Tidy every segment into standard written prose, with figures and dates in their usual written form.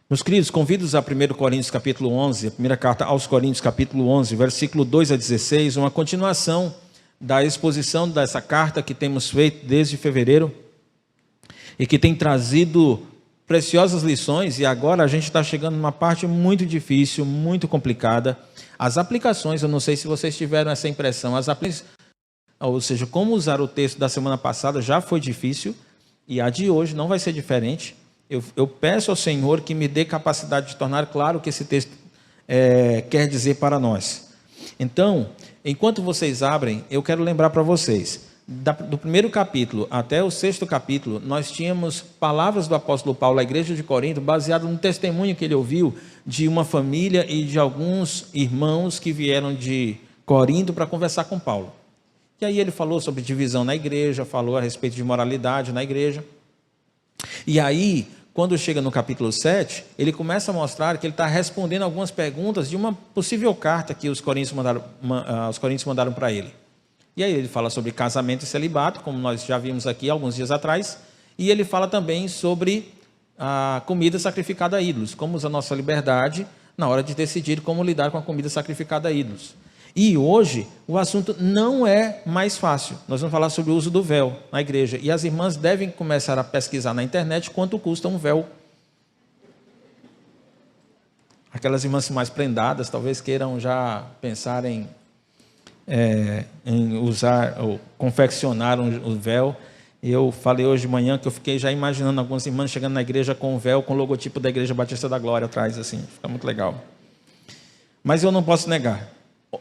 Meus queridos, convido-os a 1 Coríntios capítulo 11, a primeira carta aos Coríntios capítulo 11, versículo 2 a 16, uma continuação da exposição dessa carta que temos feito desde fevereiro e que tem trazido preciosas lições, e agora a gente está chegando numa parte muito difícil, muito complicada. As aplicações, eu não sei se vocês tiveram essa impressão, as aplicações, ou seja, como usar o texto da semana passada já foi difícil, e a de hoje não vai ser diferente. Eu peço ao Senhor que me dê capacidade de tornar claro o que esse texto quer dizer para nós. Então, enquanto vocês abrem, eu quero lembrar para vocês, do primeiro capítulo até o 6º capítulo, nós tínhamos palavras do apóstolo Paulo à igreja de Corinto, baseado no testemunho que ele ouviu de uma família e de alguns irmãos que vieram de Corinto para conversar com Paulo. E aí ele falou sobre divisão na igreja, falou a respeito de moralidade na igreja. E aí, quando chega no capítulo 7, ele começa a mostrar que ele está respondendo algumas perguntas de uma possível carta que os coríntios mandaram para ele. E aí ele fala sobre casamento e celibato, como nós já vimos aqui alguns dias atrás, e ele fala também sobre a comida sacrificada a ídolos, como usar a nossa liberdade na hora de decidir como lidar com a comida sacrificada a ídolos. E hoje o assunto não é mais fácil. Nós vamos falar sobre o uso do véu na igreja. E as irmãs devem começar a pesquisar na internet quanto custa um véu. Aquelas irmãs mais prendadas talvez queiram já pensar em usar ou confeccionar um véu. Eu falei hoje de manhã que eu fiquei já imaginando algumas irmãs chegando na igreja com um véu com o logotipo da Igreja Batista da Glória atrás, assim. Fica muito legal. Mas eu não posso negar.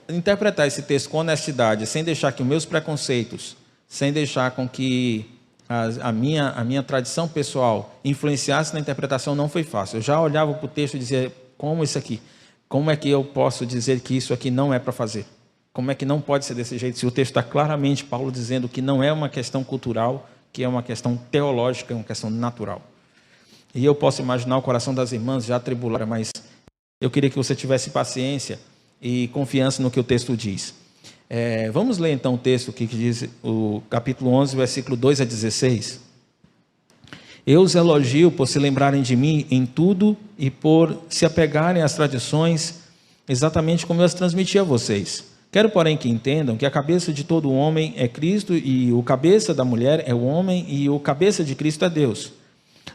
Interpretar esse texto com honestidade, sem deixar que os meus preconceitos, sem deixar com que a minha tradição pessoal influenciasse na interpretação, não foi fácil. Eu já olhava para o texto e dizia, como é que eu posso dizer que isso aqui não é para fazer? Como é que não pode ser desse jeito? Se o texto está claramente, Paulo dizendo que não é uma questão cultural, que é uma questão teológica, é uma questão natural. E eu posso imaginar o coração das irmãs já atribulado, mas eu queria que você tivesse paciência e confiança no que o texto diz. Vamos ler então o texto que diz o capítulo 11, versículo 2 a 16. Eu os elogio por se lembrarem de mim em tudo e por se apegarem às tradições exatamente como eu as transmiti a vocês. Quero, porém, que entendam que a cabeça de todo homem é Cristo e o cabeça da mulher é o homem e o cabeça de Cristo é Deus.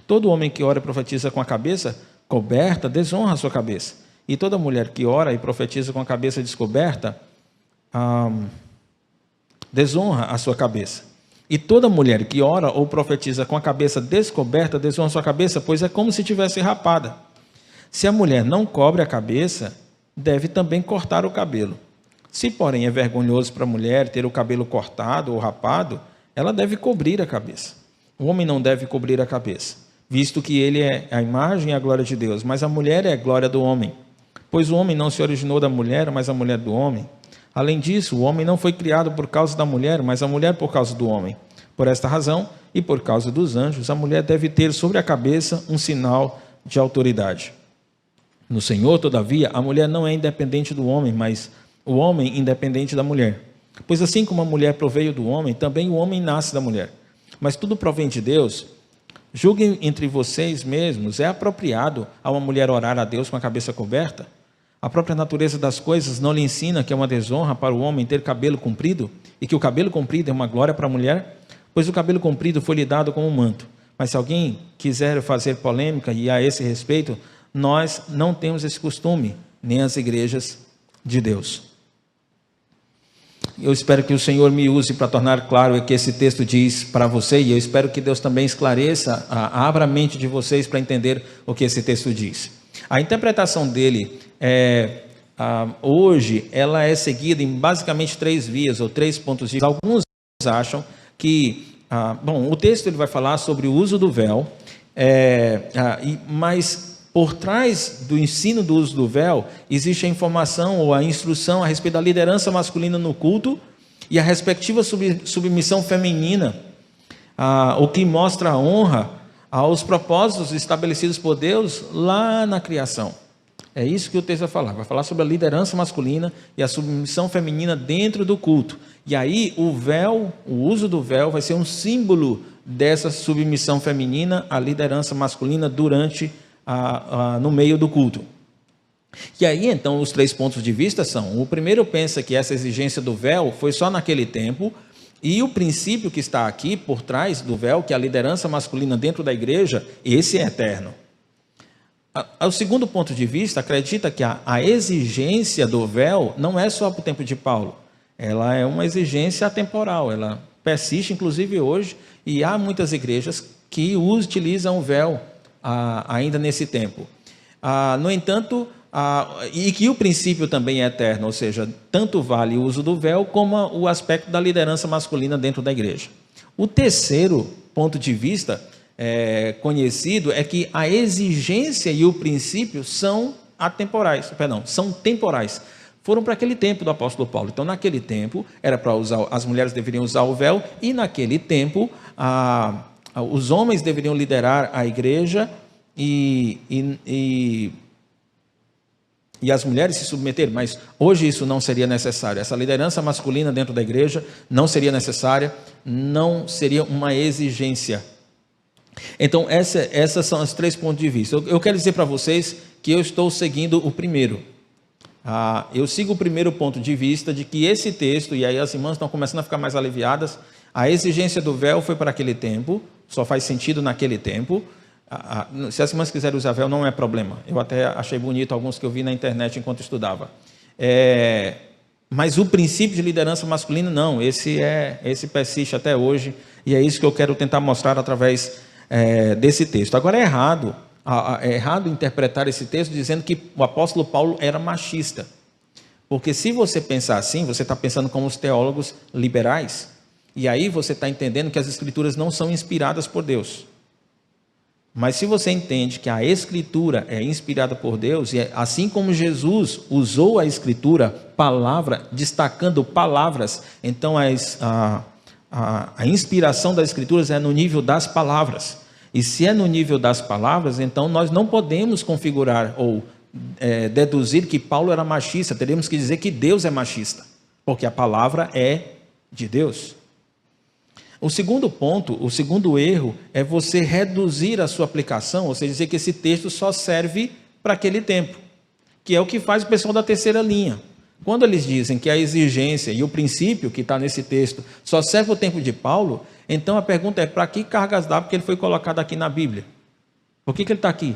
Todo homem que ora e profetiza com a cabeça coberta desonra a sua cabeça. E toda mulher que ora e profetiza com a cabeça descoberta, desonra a sua cabeça. E toda mulher que ora ou profetiza com a cabeça descoberta, desonra a sua cabeça, pois é como se tivesse rapada. Se a mulher não cobre a cabeça, deve também cortar o cabelo. Se, porém, é vergonhoso para a mulher ter o cabelo cortado ou rapado, ela deve cobrir a cabeça. O homem não deve cobrir a cabeça, visto que ele é a imagem e a glória de Deus, mas a mulher é a glória do homem. Pois o homem não se originou da mulher, mas a mulher do homem. Além disso, o homem não foi criado por causa da mulher, mas a mulher por causa do homem. Por esta razão, e por causa dos anjos, a mulher deve ter sobre a cabeça um sinal de autoridade. No Senhor, todavia, a mulher não é independente do homem, mas o homem independente da mulher. Pois assim como a mulher proveio do homem, também o homem nasce da mulher. Mas tudo provém de Deus. Julguem entre vocês mesmos, é apropriado a uma mulher orar a Deus com a cabeça coberta? A própria natureza das coisas não lhe ensina que é uma desonra para o homem ter cabelo comprido e que o cabelo comprido é uma glória para a mulher? Pois o cabelo comprido foi lhe dado como um manto. Mas se alguém quiser fazer polêmica e a esse respeito, nós não temos esse costume, nem as igrejas de Deus. Eu espero que o Senhor me use para tornar claro o que esse texto diz para você, e eu espero que Deus também esclareça, abra a mente de vocês para entender o que esse texto diz. A interpretação dele hoje, ela é seguida em basicamente 3 vias, ou 3 pontos de vista. Alguns acham que, o texto ele vai falar sobre o uso do véu, mas por trás do ensino do uso do véu, existe a informação ou a instrução a respeito da liderança masculina no culto e a respectiva submissão feminina, o que mostra a honra aos propósitos estabelecidos por Deus lá na criação. É isso que o texto vai falar sobre a liderança masculina e a submissão feminina dentro do culto. E aí o véu, o uso do véu vai ser um símbolo dessa submissão feminina à liderança masculina durante no meio do culto. E aí, então, os 3 pontos de vista são: o primeiro pensa que essa exigência do véu foi só naquele tempo, e o princípio que está aqui por trás do véu, que é a liderança masculina dentro da igreja, esse é eterno. O segundo ponto de vista acredita que a exigência do véu não é só para o tempo de Paulo, ela é uma exigência atemporal, ela persiste inclusive hoje, e há muitas igrejas que utilizam o véu ainda nesse tempo. No entanto, e que o princípio também é eterno, ou seja, tanto vale o uso do véu como o aspecto da liderança masculina dentro da igreja. O terceiro ponto de vista conhecido é que a exigência e o princípio são são temporais. Foram para aquele tempo do apóstolo Paulo. Então, naquele tempo, era para usar, as mulheres deveriam usar o véu, e naquele tempo, os homens deveriam liderar a igreja e as mulheres se submeterem, mas hoje isso não seria necessário. Essa liderança masculina dentro da igreja não seria necessária, não seria uma exigência. Então, essas são os 3 pontos de vista. Eu quero dizer para vocês que eu estou seguindo o primeiro. Eu sigo o primeiro ponto de vista de que esse texto, e aí as irmãs estão começando a ficar mais aliviadas, a exigência do véu foi para aquele tempo, só faz sentido naquele tempo. Se as irmãs quiserem usar véu, não é problema. Eu até achei bonito alguns que eu vi na internet enquanto estudava. Mas o princípio de liderança masculina, não. Esse persiste até hoje, e é isso que eu quero tentar mostrar através desse texto. Agora, é errado interpretar esse texto dizendo que o apóstolo Paulo era machista. Porque se você pensar assim, você está pensando como os teólogos liberais, e aí você está entendendo que as escrituras não são inspiradas por Deus. Mas se você entende que a Escritura é inspirada por Deus, e assim como Jesus usou a Escritura, palavra, destacando palavras, então a inspiração das Escrituras é no nível das palavras. E se é no nível das palavras, então nós não podemos configurar ou deduzir que Paulo era machista. Teríamos que dizer que Deus é machista, porque a palavra é de Deus. O segundo ponto, o segundo erro, é você reduzir a sua aplicação, ou seja, dizer que esse texto só serve para aquele tempo, que é o que faz o pessoal da terceira linha. Quando eles dizem que a exigência e o princípio que está nesse texto só serve para o tempo de Paulo, então a pergunta é: para que cargas d'água que ele foi colocado aqui na Bíblia? Por que ele está aqui?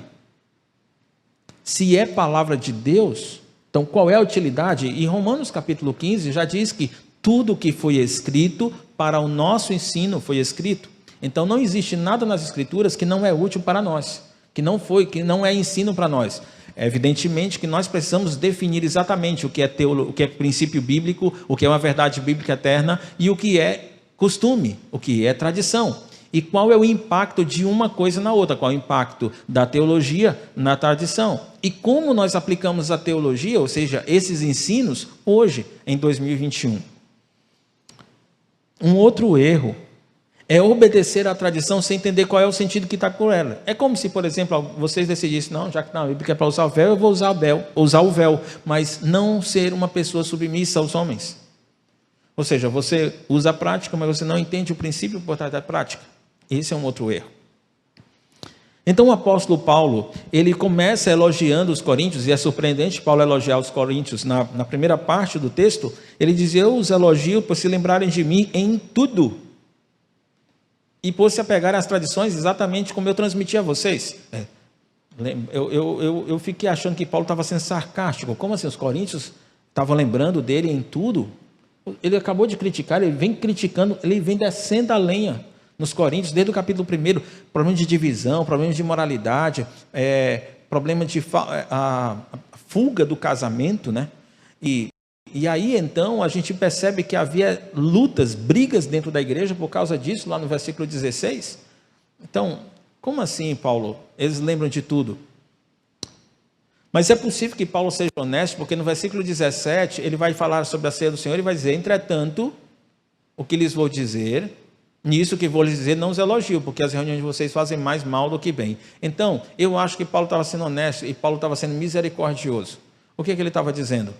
Se é palavra de Deus, então qual é a utilidade? E Romanos capítulo 15 já diz que tudo que foi escrito para o nosso ensino foi escrito. Então não existe nada nas Escrituras que não é útil para nós, que não é ensino para nós. Evidentemente que nós precisamos definir exatamente o que é princípio bíblico, o que é uma verdade bíblica eterna e o que é costume, o que é tradição. E qual é o impacto de uma coisa na outra, qual é o impacto da teologia na tradição. E como nós aplicamos a teologia, ou seja, esses ensinos, hoje, em 2021. Um outro erro é obedecer à tradição sem entender qual é o sentido que está por ela. É como se, por exemplo, vocês decidissem: não, já que na Bíblia é para usar o véu, eu vou usar o véu, mas não ser uma pessoa submissa aos homens. Ou seja, você usa a prática, mas você não entende o princípio por trás da prática. Esse é um outro erro. Então o apóstolo Paulo, ele começa elogiando os coríntios, e é surpreendente Paulo elogiar os coríntios na primeira parte do texto. Ele diz: eu os elogio por se lembrarem de mim em tudo, e por se apegarem às tradições exatamente como eu transmiti a vocês. Eu fiquei achando que Paulo estava sendo sarcástico. Como assim, os coríntios estavam lembrando dele em tudo? Ele acabou de criticar, ele vem criticando, ele vem descendo a lenha nos coríntios, desde o capítulo 1, problema de divisão, problemas de moralidade, problema de a fuga do casamento, né? E aí, então, a gente percebe que havia lutas, brigas dentro da igreja por causa disso, lá no versículo 16. Então, como assim, Paulo? Eles lembram de tudo. Mas é possível que Paulo seja honesto, porque no versículo 17, ele vai falar sobre a ceia do Senhor e vai dizer: entretanto, o que lhes vou dizer, nisso que vou lhes dizer, não os elogio, porque as reuniões de vocês fazem mais mal do que bem. Então, eu acho que Paulo estava sendo honesto e Paulo estava sendo misericordioso. O que ele estava dizendo?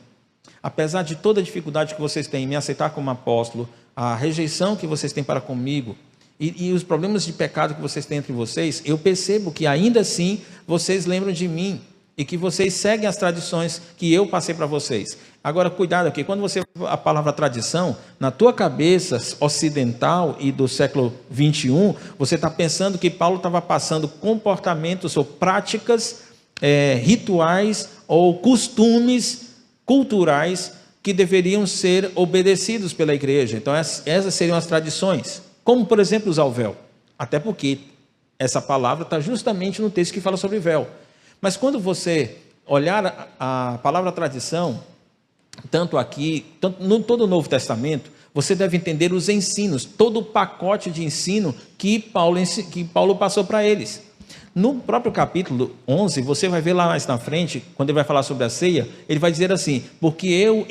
Apesar de toda a dificuldade que vocês têm em me aceitar como apóstolo, a rejeição que vocês têm para comigo, E os problemas de pecado que vocês têm entre vocês, eu percebo que ainda assim vocês lembram de mim e que vocês seguem as tradições que eu passei para vocês. Agora, cuidado aqui, quando você a palavra tradição, na tua cabeça ocidental e do século 21, você está pensando que Paulo estava passando comportamentos ou práticas, rituais ou costumes culturais que deveriam ser obedecidos pela igreja. Então, essas seriam as tradições. Como, por exemplo, usar o véu. Até porque essa palavra está justamente no texto que fala sobre véu. Mas quando você olhar a palavra tradição, tanto aqui, tanto no todo o Novo Testamento, você deve entender os ensinos, todo o pacote de ensino que Paulo passou para eles. No próprio capítulo 11, você vai ver lá mais na frente, quando ele vai falar sobre a ceia, ele vai dizer assim: porque eu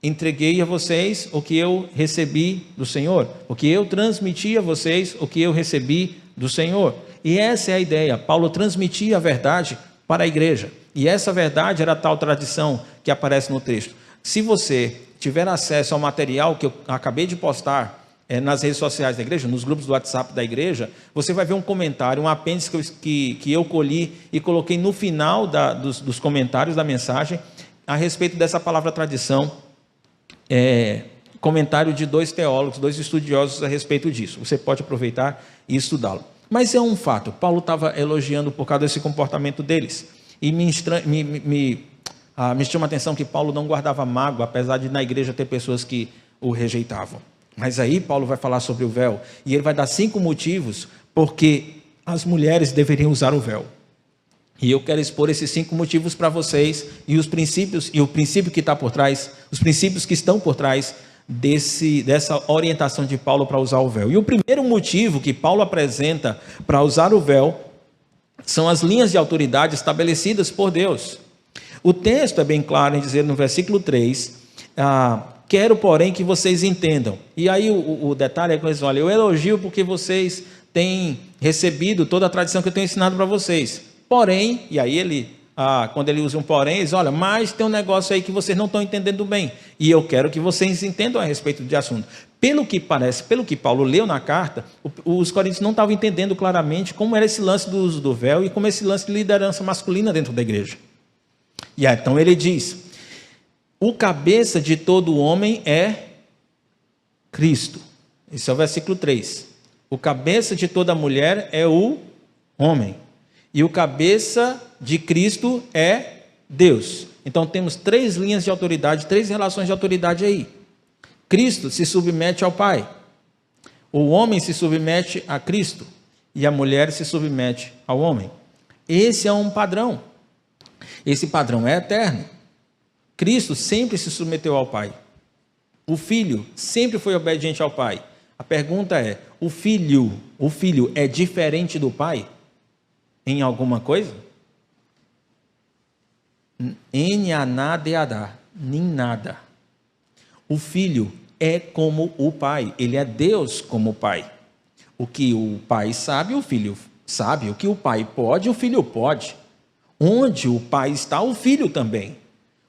entreguei a vocês o que eu recebi do Senhor, porque eu transmiti a vocês o que eu recebi do Senhor. E essa é a ideia, Paulo transmitia a verdade para a igreja, e essa verdade era a tal tradição que aparece no texto. Se você tiver acesso ao material que eu acabei de postar nas redes sociais da igreja, nos grupos do WhatsApp da igreja, você vai ver um comentário, um apêndice que eu colhi e coloquei no final dos comentários da mensagem, a respeito dessa palavra tradição, comentário de 2 teólogos, 2 estudiosos a respeito disso. Você pode aproveitar e estudá-lo. Mas é um fato, Paulo estava elogiando por causa desse comportamento deles. E me chama a atenção que Paulo não guardava mágoa, apesar de na igreja ter pessoas que o rejeitavam. Mas aí Paulo vai falar sobre o véu, e ele vai dar 5 motivos porque as mulheres deveriam usar o véu. E eu quero expor esses 5 motivos para vocês, e os princípios, e o princípio que está por trás, os princípios que estão por trás dessa orientação de Paulo para usar o véu. E o primeiro motivo que Paulo apresenta para usar o véu são as linhas de autoridade estabelecidas por Deus. O texto é bem claro em dizer no versículo 3, quero, porém, que vocês entendam. E aí o detalhe é que eles olha, eu elogio porque vocês têm recebido toda a tradição que eu tenho ensinado para vocês. Porém, e aí quando ele usa um porém, ele diz, olha, mas tem um negócio aí que vocês não estão entendendo bem, e eu quero que vocês entendam a respeito do assunto. Pelo que parece, pelo que Paulo leu na carta, os coríntios não estavam entendendo claramente como era esse lance do uso do véu e como esse lance de liderança masculina dentro da igreja. E então ele diz, o cabeça de todo homem é Cristo. Esse é o versículo 3. O cabeça de toda mulher é o homem. E o cabeça de Cristo é Deus. Então temos 3 linhas de autoridade, 3 relações de autoridade aí. Cristo se submete ao Pai. O homem se submete a Cristo. E a mulher se submete ao homem. Esse é um padrão. Esse padrão é eterno. Cristo sempre se submeteu ao Pai. O Filho sempre foi obediente ao Pai. A pergunta é, o filho é diferente do Pai? Em alguma coisa? Nem nada. O Filho é como o Pai, ele é Deus como o Pai. O que o Pai sabe, o Filho sabe. O que o Pai pode, o Filho pode. Onde o Pai está, o Filho também.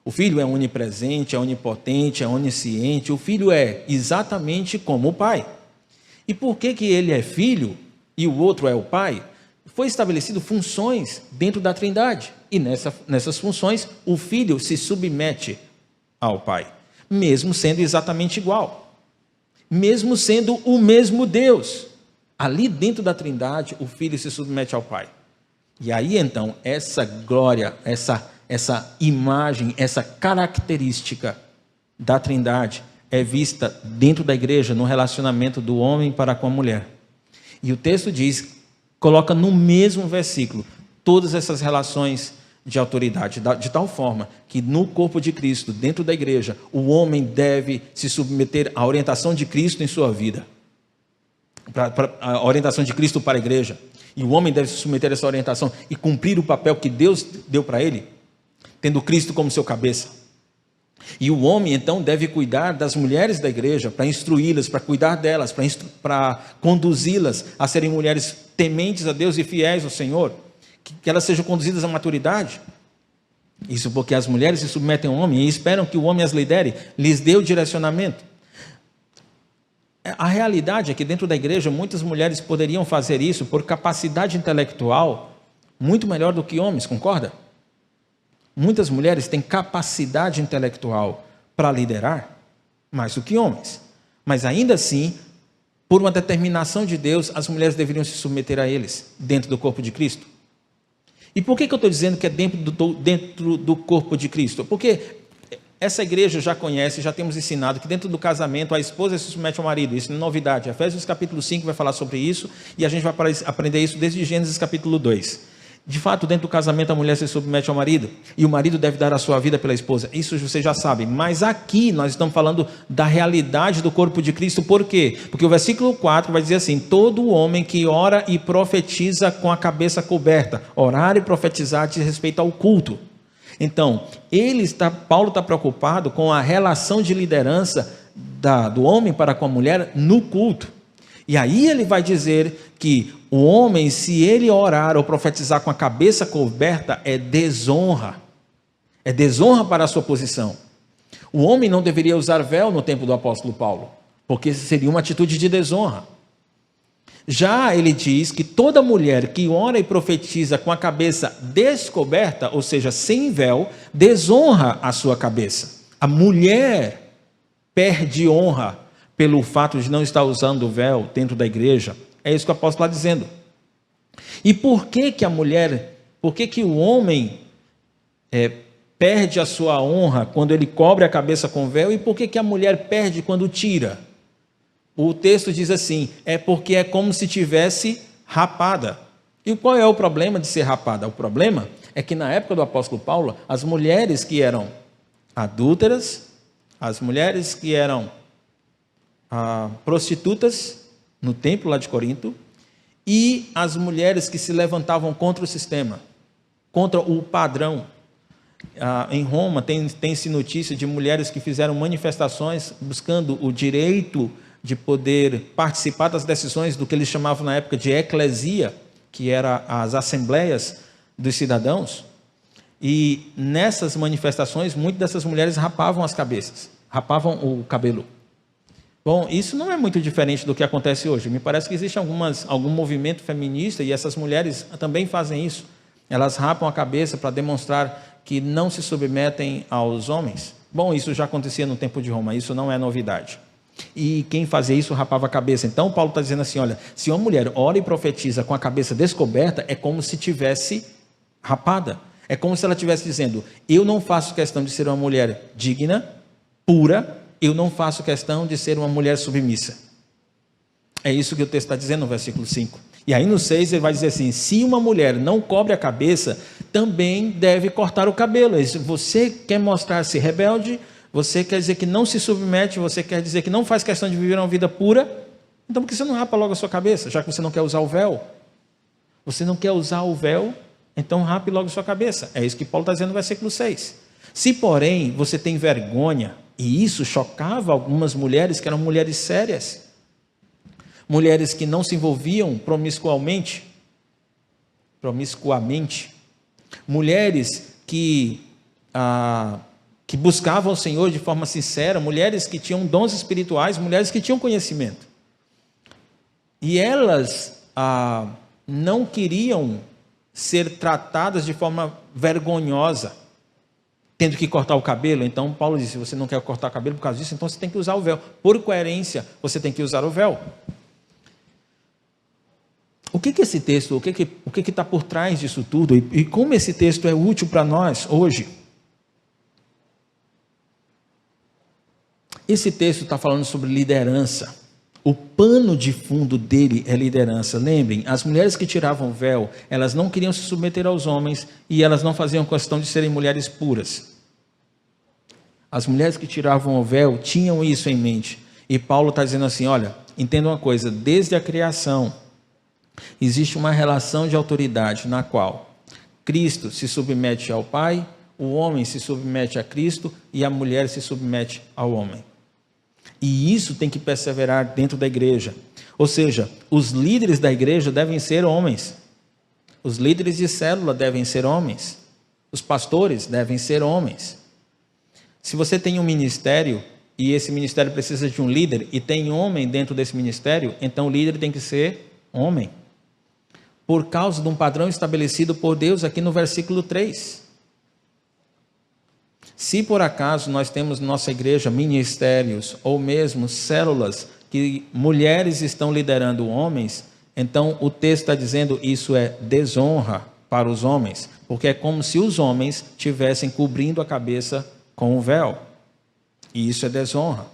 O Filho é onipresente, é onipotente, é onisciente. O Filho é exatamente como o Pai. E por que ele é Filho e o outro é o Pai? Foi estabelecido funções dentro da Trindade. E nessas funções, o Filho se submete ao Pai. Mesmo sendo exatamente igual. Mesmo sendo o mesmo Deus. Ali dentro da Trindade, o Filho se submete ao Pai. E aí então, essa glória, essa imagem, essa característica da Trindade é vista dentro da igreja, no relacionamento do homem para com a mulher. E o texto diz, coloca no mesmo versículo, todas essas relações de autoridade, de tal forma que no corpo de Cristo, dentro da igreja, o homem deve se submeter à orientação de Cristo em sua vida. A orientação de Cristo para a igreja. E o homem deve se submeter a essa orientação e cumprir o papel que Deus deu para ele, tendo Cristo como seu cabeça. E o homem, então, deve cuidar das mulheres da igreja, para instruí-las, para cuidar delas, para conduzi-las a serem mulheres tementes a Deus e fiéis ao Senhor, que elas sejam conduzidas à maturidade. Isso porque as mulheres se submetem ao homem e esperam que o homem as lidere, lhes dê o direcionamento. A realidade é que dentro da igreja muitas mulheres poderiam fazer isso por capacidade intelectual muito melhor do que homens, concorda? Muitas mulheres têm capacidade intelectual para liderar mais do que homens, mas ainda assim, por uma determinação de Deus, as mulheres deveriam se submeter a eles dentro do corpo de Cristo. E por que eu estou dizendo que é dentro do corpo de Cristo? Porque essa igreja já conhece, já temos ensinado que dentro do casamento a esposa se submete ao marido. Isso não é novidade. Efésios capítulo 5 vai falar sobre isso e a gente vai aprender isso desde Gênesis capítulo 2. De fato, dentro do casamento a mulher se submete ao marido e o marido deve dar a sua vida pela esposa. Isso você já sabe. Mas aqui nós estamos falando da realidade do corpo de Cristo. Por quê? Porque o versículo 4 vai dizer assim: todo homem que ora e profetiza com a cabeça coberta. Orar e profetizar diz respeito ao culto. Então, Paulo está preocupado com a relação de liderança do homem para com a mulher no culto. E aí ele vai dizer que o homem, se ele orar ou profetizar com a cabeça coberta, é desonra. É desonra para a sua posição. O homem não deveria usar véu no tempo do apóstolo Paulo, porque seria uma atitude de desonra. Já ele diz que toda mulher que ora e profetiza com a cabeça descoberta, ou seja, sem véu, desonra a sua cabeça. A mulher perde honra pelo fato de não estar usando o véu dentro da igreja. É isso que o apóstolo está dizendo. E por que o homem perde a sua honra quando ele cobre a cabeça com véu, e por que a mulher perde quando tira? O texto diz assim: é porque é como se tivesse rapada. E qual é o problema de ser rapada? O problema é que na época do apóstolo Paulo, as mulheres que eram adúlteras, as mulheres que eram prostitutas no templo lá de Corinto, e as mulheres que se levantavam contra o sistema, contra o padrão. Em Roma tem-se notícia de mulheres que fizeram manifestações buscando o direito de poder participar das decisões do que eles chamavam na época de eclesia, que eram as assembleias dos cidadãos. E nessas manifestações, muitas dessas mulheres rapavam as cabeças, rapavam o cabelo. Bom, isso não é muito diferente do que acontece hoje. Me parece que existe algum movimento feminista e essas mulheres também fazem isso. Elas rapam a cabeça para demonstrar que não se submetem aos homens. Bom, isso já acontecia no tempo de Roma, isso não é novidade. E quem fazia isso rapava a cabeça. Então Paulo está dizendo assim: olha, se uma mulher ora e profetiza com a cabeça descoberta, é como se tivesse rapada. É como se ela estivesse dizendo: eu não faço questão de ser uma mulher digna, pura, eu não faço questão de ser uma mulher submissa. É isso que o texto está dizendo no versículo 5. E aí no 6 ele vai dizer assim: se uma mulher não cobre a cabeça, também deve cortar o cabelo. Você quer mostrar-se rebelde, você quer dizer que não se submete, você quer dizer que não faz questão de viver uma vida pura, então por que você não rapa logo a sua cabeça, já que você não quer usar o véu? Você não quer usar o véu, então rape logo a sua cabeça. É isso que Paulo está dizendo no versículo 6. Se, porém, você tem vergonha, e isso chocava algumas mulheres que eram mulheres sérias, mulheres que não se envolviam promiscuamente, mulheres que buscavam o Senhor de forma sincera, mulheres que tinham dons espirituais, mulheres que tinham conhecimento. E elas não queriam ser tratadas de forma vergonhosa, tendo que cortar o cabelo. Então Paulo disse: se você não quer cortar o cabelo por causa disso, então você tem que usar o véu. Por coerência, você tem que usar o véu. O que esse texto, o que está por trás disso tudo, e como esse texto é útil para nós hoje? Esse texto está falando sobre liderança. O pano de fundo dele é liderança. Lembrem, as mulheres que tiravam o véu, elas não queriam se submeter aos homens e elas não faziam questão de serem mulheres puras. As mulheres que tiravam o véu tinham isso em mente. E Paulo está dizendo assim: olha, entenda uma coisa, desde a criação existe uma relação de autoridade na qual Cristo se submete ao Pai, o homem se submete a Cristo e a mulher se submete ao homem. E isso tem que perseverar dentro da igreja. Ou seja, os líderes da igreja devem ser homens. Os líderes de célula devem ser homens. Os pastores devem ser homens. Se você tem um ministério e esse ministério precisa de um líder, e tem homem dentro desse ministério, então o líder tem que ser homem. Por causa de um padrão estabelecido por Deus aqui no versículo 3. Se por acaso nós temos na nossa igreja ministérios, ou mesmo células, que mulheres estão liderando homens, então o texto está dizendo isso é desonra para os homens, porque é como se os homens estivessem cobrindo a cabeça com o véu. E isso é desonra.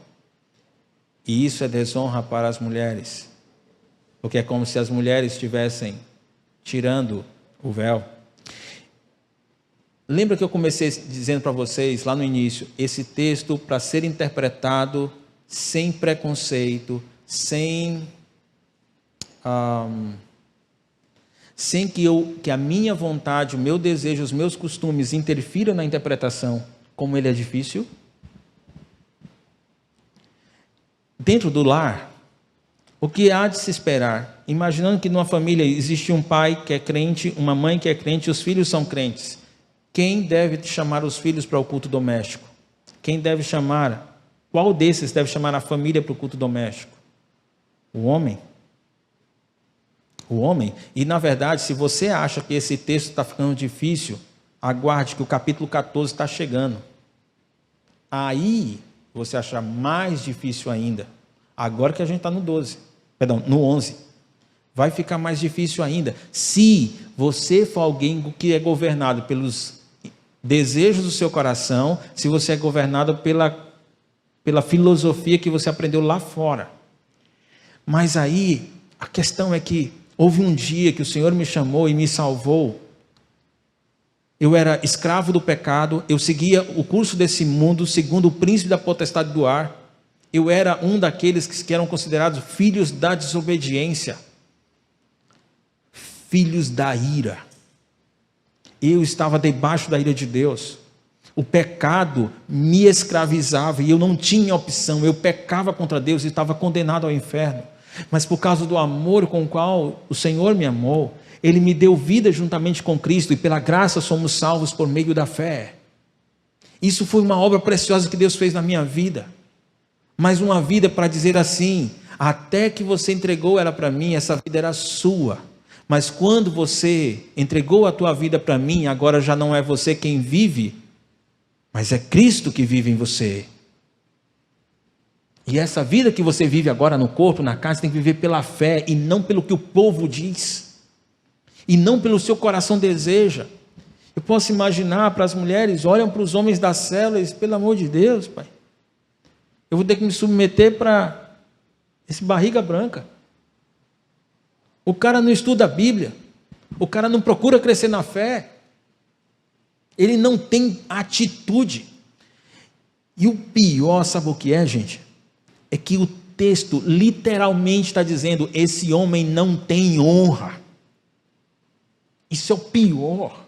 E isso é desonra para as mulheres. Porque é como se as mulheres estivessem tirando o véu. Lembra que eu comecei dizendo para vocês lá no início, esse texto para ser interpretado sem preconceito, sem que a minha vontade, o meu desejo, os meus costumes interfiram na interpretação, como ele é difícil. Dentro do lar, o que há de se esperar? Imaginando que numa família existe um pai que é crente, uma mãe que é crente, e os filhos são crentes. Quem deve chamar os filhos para o culto doméstico? Quem deve chamar? Qual desses deve chamar a família para o culto doméstico? O homem. O homem. E na verdade, se você acha que esse texto está ficando difícil, aguarde que o capítulo 14 está chegando. Aí você achar mais difícil ainda. Agora que a gente está no 11. Vai ficar mais difícil ainda. Se você for alguém que é governado pelos desejos do seu coração, se você é governado pela filosofia que você aprendeu lá fora. Mas aí, a questão é que houve um dia que o Senhor me chamou e me salvou. Eu era escravo do pecado, eu seguia o curso desse mundo, segundo o príncipe da potestade do ar. Eu era um daqueles que eram considerados filhos da desobediência, filhos da ira. Eu estava debaixo da ira de Deus. O pecado me escravizava e eu não tinha opção. Eu pecava contra Deus e estava condenado ao inferno. Mas por causa do amor com o qual o Senhor me amou, Ele me deu vida juntamente com Cristo, e pela graça somos salvos por meio da fé. Isso foi uma obra preciosa que Deus fez na minha vida. Mas uma vida para dizer assim, até que você entregou ela para mim, essa vida era sua. Mas quando você entregou a tua vida para mim, agora já não é você quem vive, mas é Cristo que vive em você. E essa vida que você vive agora no corpo, na casa, tem que viver pela fé e não pelo que o povo diz. E não pelo seu coração deseja. Eu posso imaginar para as mulheres, olham para os homens da célula e dizem, pelo amor de Deus, pai, eu vou ter que me submeter para esse barriga branca. O cara não estuda a Bíblia, o cara não procura crescer na fé, ele não tem atitude. E o pior, sabe o que é, gente? É que o texto literalmente está dizendo, esse homem não tem honra. Isso é o pior.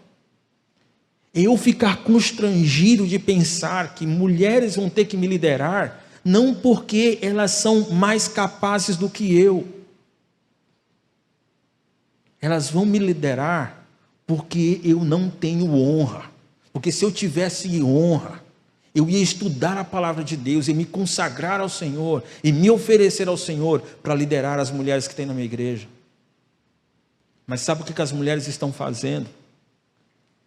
Eu ficar constrangido de pensar que mulheres vão ter que me liderar, não porque elas são mais capazes do que eu. Elas vão me liderar porque eu não tenho honra. Porque se eu tivesse honra, eu ia estudar a palavra de Deus e me consagrar ao Senhor e me oferecer ao Senhor para liderar as mulheres que tem na minha igreja. Mas sabe o que as mulheres estão fazendo?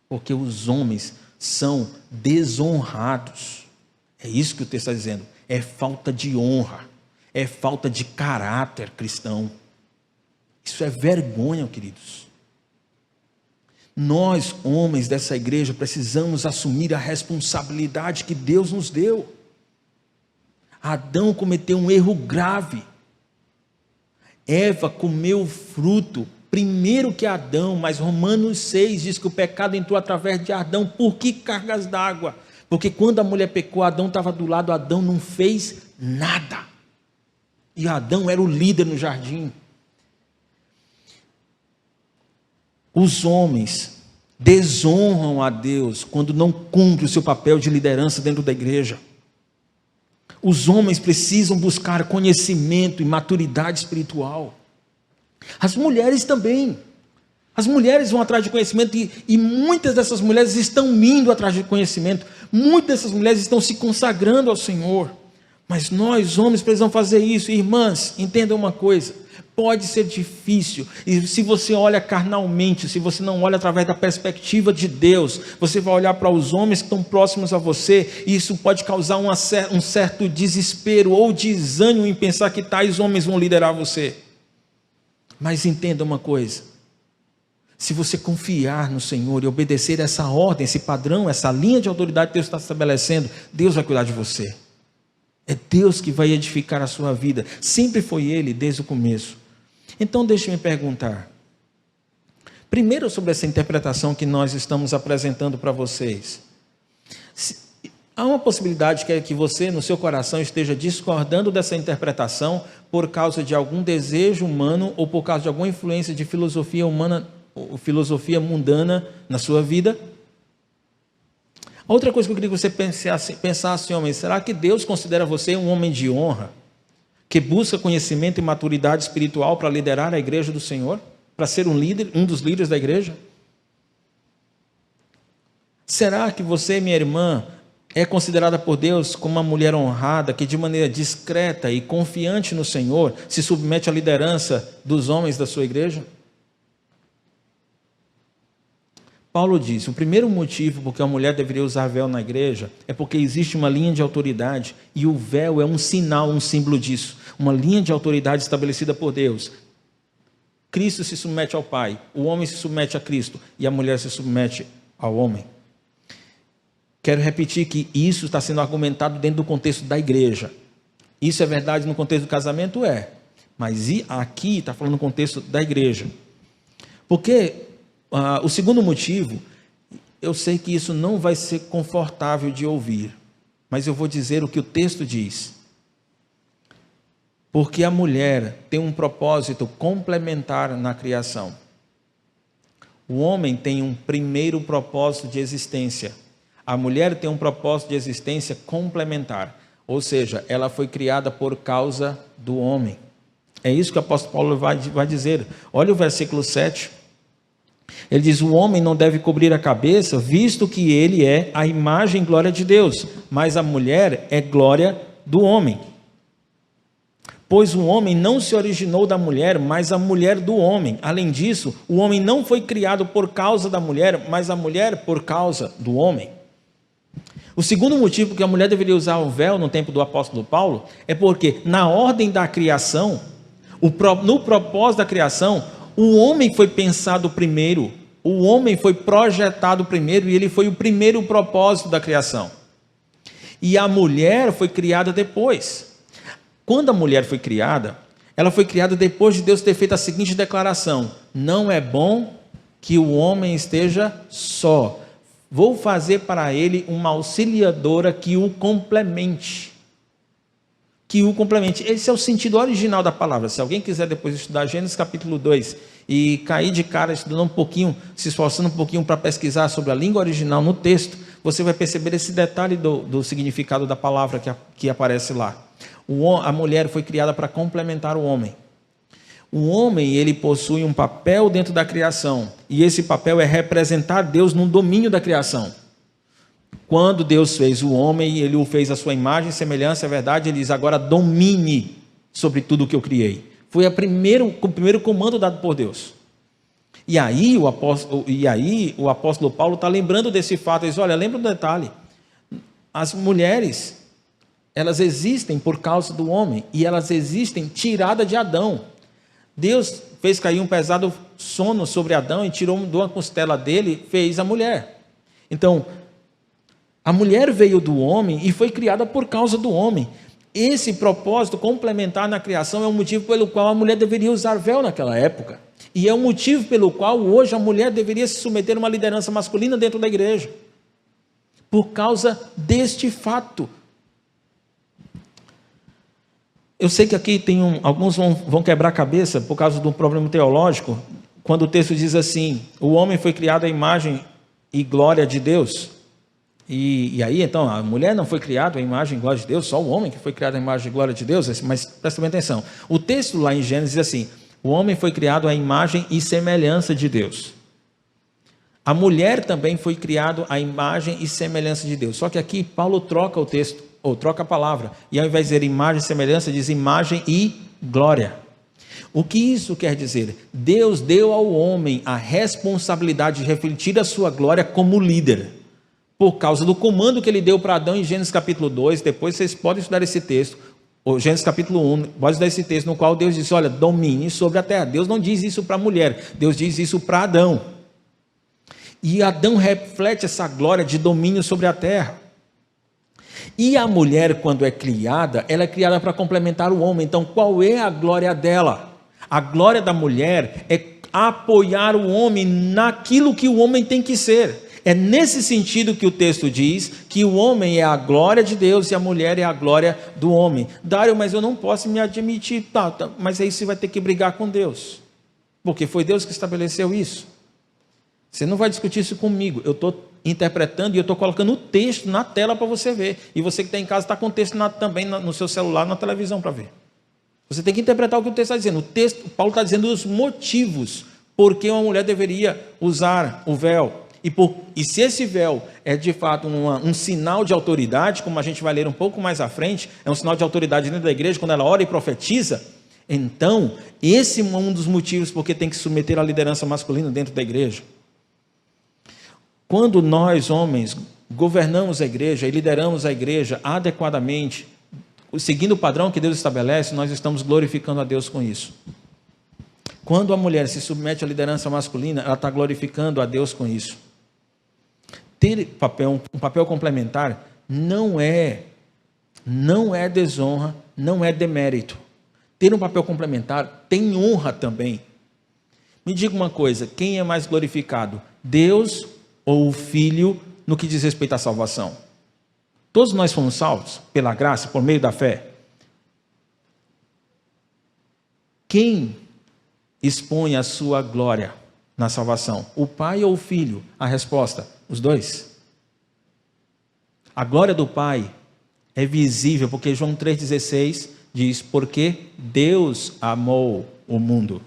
Porque os homens são desonrados. É isso que o texto está dizendo. É falta de honra. É falta de caráter cristão. Isso é vergonha, queridos. Nós, homens dessa igreja, precisamos assumir a responsabilidade que Deus nos deu. Adão cometeu um erro grave. Eva comeu o fruto primeiro que Adão, mas Romanos 6 diz que o pecado entrou através de Adão. Por que cargas d'água? Porque quando a mulher pecou, Adão estava do lado, Adão não fez nada. E Adão era o líder no jardim. Os homens desonram a Deus quando não cumprem o seu papel de liderança dentro da igreja. Os homens precisam buscar conhecimento e maturidade espiritual. As mulheres também. As mulheres vão atrás de conhecimento e muitas dessas mulheres estão indo atrás de conhecimento. Muitas dessas mulheres estão se consagrando ao Senhor. Mas nós, homens, precisamos fazer isso. Irmãs, entendam uma coisa: pode ser difícil, e se você olha carnalmente, se você não olha através da perspectiva de Deus, você vai olhar para os homens que estão próximos a você, e isso pode causar um certo desespero ou desânimo em pensar que tais homens vão liderar você. Mas entenda uma coisa: se você confiar no Senhor e obedecer essa ordem, esse padrão, essa linha de autoridade que Deus está estabelecendo, Deus vai cuidar de você. É Deus que vai edificar a sua vida. Sempre foi Ele, desde o começo. Então deixe-me perguntar. Primeiro, sobre essa interpretação que nós estamos apresentando para vocês. Há uma possibilidade que você, no seu coração, esteja discordando dessa interpretação por causa de algum desejo humano ou por causa de alguma influência de filosofia humana, ou filosofia mundana na sua vida? Outra coisa que eu queria que você pensasse, homem: será que Deus considera você um homem de honra, que busca conhecimento e maturidade espiritual para liderar a igreja do Senhor? Para ser um líder, um dos líderes da igreja? Será que você, minha irmã, é considerada por Deus como uma mulher honrada, que de maneira discreta e confiante no Senhor, se submete à liderança dos homens da sua igreja? Paulo diz: o primeiro motivo porque a mulher deveria usar véu na igreja é porque existe uma linha de autoridade, e o véu é um sinal, um símbolo disso. Uma linha de autoridade estabelecida por Deus. Cristo se submete ao Pai, o homem se submete a Cristo, e a mulher se submete ao homem. Quero repetir que isso está sendo argumentado dentro do contexto da igreja. Isso é verdade no contexto do casamento? É. Mas aqui está falando no contexto da igreja. Porque o segundo motivo, eu sei que isso não vai ser confortável de ouvir, mas eu vou dizer o que o texto diz. Porque a mulher tem um propósito complementar na criação. O homem tem um primeiro propósito de existência. A mulher tem um propósito de existência complementar. Ou seja, ela foi criada por causa do homem. É isso que o apóstolo Paulo vai dizer. Olha o versículo 7. Ele diz: o homem não deve cobrir a cabeça, visto que ele é a imagem e glória de Deus, mas a mulher é glória do homem. Pois o homem não se originou da mulher, mas a mulher do homem. Além disso, o homem não foi criado por causa da mulher, mas a mulher por causa do homem. O segundo motivo que a mulher deveria usar o véu no tempo do apóstolo Paulo é porque, na ordem da criação, no propósito da criação, o homem foi pensado primeiro, o homem foi projetado primeiro, e ele foi o primeiro propósito da criação. E a mulher foi criada depois. Quando a mulher foi criada, ela foi criada depois de Deus ter feito a seguinte declaração: não é bom que o homem esteja só. Vou fazer para ele uma auxiliadora que o complemente. Que o complemente. Esse é o sentido original da palavra. Se alguém quiser depois estudar Gênesis capítulo 2 e cair de cara estudando um pouquinho, se esforçando um pouquinho para pesquisar sobre a língua original no texto, você vai perceber esse detalhe do significado da palavra que aparece lá. A mulher foi criada para complementar o homem. O homem, ele possui um papel dentro da criação, e esse papel é representar Deus no domínio da criação. Quando Deus fez o homem, ele o fez à sua imagem e semelhança, é verdade, ele diz: agora domine sobre tudo o que eu criei. Foi o primeiro comando dado por Deus. E aí o apóstolo Paulo está lembrando desse fato. Ele diz: olha, lembra do detalhe, as mulheres, elas existem por causa do homem, e elas existem tirada de Adão. Deus fez cair um pesado sono sobre Adão e tirou de uma costela dele, fez a mulher. Então, a mulher veio do homem e foi criada por causa do homem. Esse propósito complementar na criação é o motivo pelo qual a mulher deveria usar véu naquela época. E é o motivo pelo qual hoje a mulher deveria se submeter a uma liderança masculina dentro da igreja. Por causa deste fato. Eu sei que aqui alguns vão quebrar a cabeça por causa de um problema teológico, quando o texto diz assim: o homem foi criado à imagem e glória de Deus. E aí, então, a mulher não foi criada à imagem e glória de Deus, só o homem que foi criado à imagem e glória de Deus. Mas presta bem atenção, o texto lá em Gênesis diz assim: o homem foi criado à imagem e semelhança de Deus. A mulher também foi criada à imagem e semelhança de Deus. Só que aqui Paulo troca o texto. ou troca a palavra, e ao invés de dizer imagem e semelhança, diz imagem e glória. O que isso quer dizer? Deus deu ao homem a responsabilidade de refletir a sua glória como líder, por causa do comando que ele deu para Adão em Gênesis capítulo 2, depois vocês podem estudar esse texto, ou Gênesis capítulo 1, pode estudar esse texto, no qual Deus diz, olha, domine sobre a terra. Deus não diz isso para a mulher, Deus diz isso para Adão. E Adão reflete essa glória de domínio sobre a terra. E a mulher, quando é criada, ela é criada para complementar o homem. Então, qual é a glória dela? A glória da mulher é apoiar o homem naquilo que o homem tem que ser. É nesse sentido que o texto diz que o homem é a glória de Deus e a mulher é a glória do homem. Dário, mas eu não posso me admitir. Tá, mas aí você vai ter que brigar com Deus. Porque foi Deus que estabeleceu isso. Você não vai discutir isso comigo. Eu estou interpretando e eu estou colocando o texto na tela para você ver. E você que está em casa está com o texto também no seu celular, na televisão para ver. Você tem que interpretar o que o texto está dizendo. O texto, Paulo está dizendo os motivos por que uma mulher deveria usar o véu. E se esse véu é de fato um sinal de autoridade, como a gente vai ler um pouco mais à frente, é um sinal de autoridade dentro da igreja, quando ela ora e profetiza, então esse é um dos motivos porque tem que submeter a liderança masculina dentro da igreja. Quando nós, homens, governamos a igreja e lideramos a igreja adequadamente, seguindo o padrão que Deus estabelece, nós estamos glorificando a Deus com isso. Quando a mulher se submete à liderança masculina, ela está glorificando a Deus com isso. Ter um papel complementar não é desonra, não é demérito. Ter um papel complementar tem honra também. Me diga uma coisa, quem é mais glorificado? Deus ou o Filho no que diz respeito à salvação? Todos nós fomos salvos pela graça, por meio da fé. Quem expõe a sua glória na salvação? O Pai ou o Filho? A resposta, os dois. A glória do Pai é visível, porque João 3,16 diz, porque Deus amou o mundo.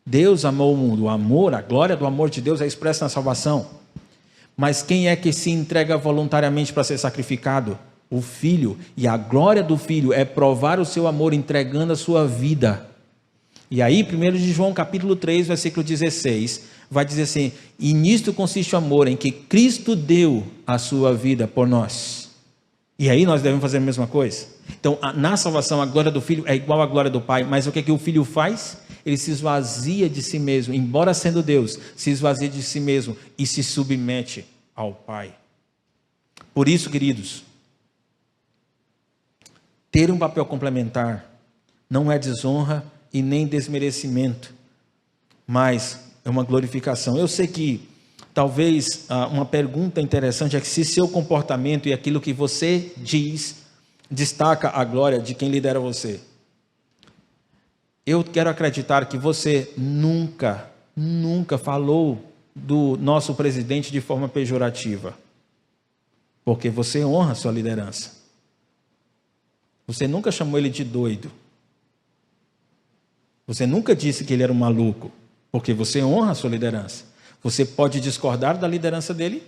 Deus amou o mundo. O amor, a glória do amor de Deus é expressa na salvação. Mas quem é que se entrega voluntariamente para ser sacrificado? O Filho. E a glória do Filho é provar o seu amor entregando a sua vida. E aí, 1 de João capítulo 3, versículo 16, vai dizer assim, e nisto consiste o amor, em que Cristo deu a sua vida por nós. E aí nós devemos fazer a mesma coisa. Então, na salvação, a glória do Filho é igual à glória do Pai, mas o que é que o Filho faz? Ele se esvazia de si mesmo, embora sendo Deus, se esvazia de si mesmo e se submete ao Pai. Por isso, queridos, ter um papel complementar não é desonra e nem desmerecimento, mas é uma glorificação. Eu sei que talvez uma pergunta interessante é que se seu comportamento e aquilo que você diz destaca a glória de quem lidera você. Eu quero acreditar que você nunca falou do nosso presidente de forma pejorativa, porque você honra a sua liderança. Você nunca chamou ele de doido. Você nunca disse que ele era um maluco, porque você honra a sua liderança. Você pode discordar da liderança dele?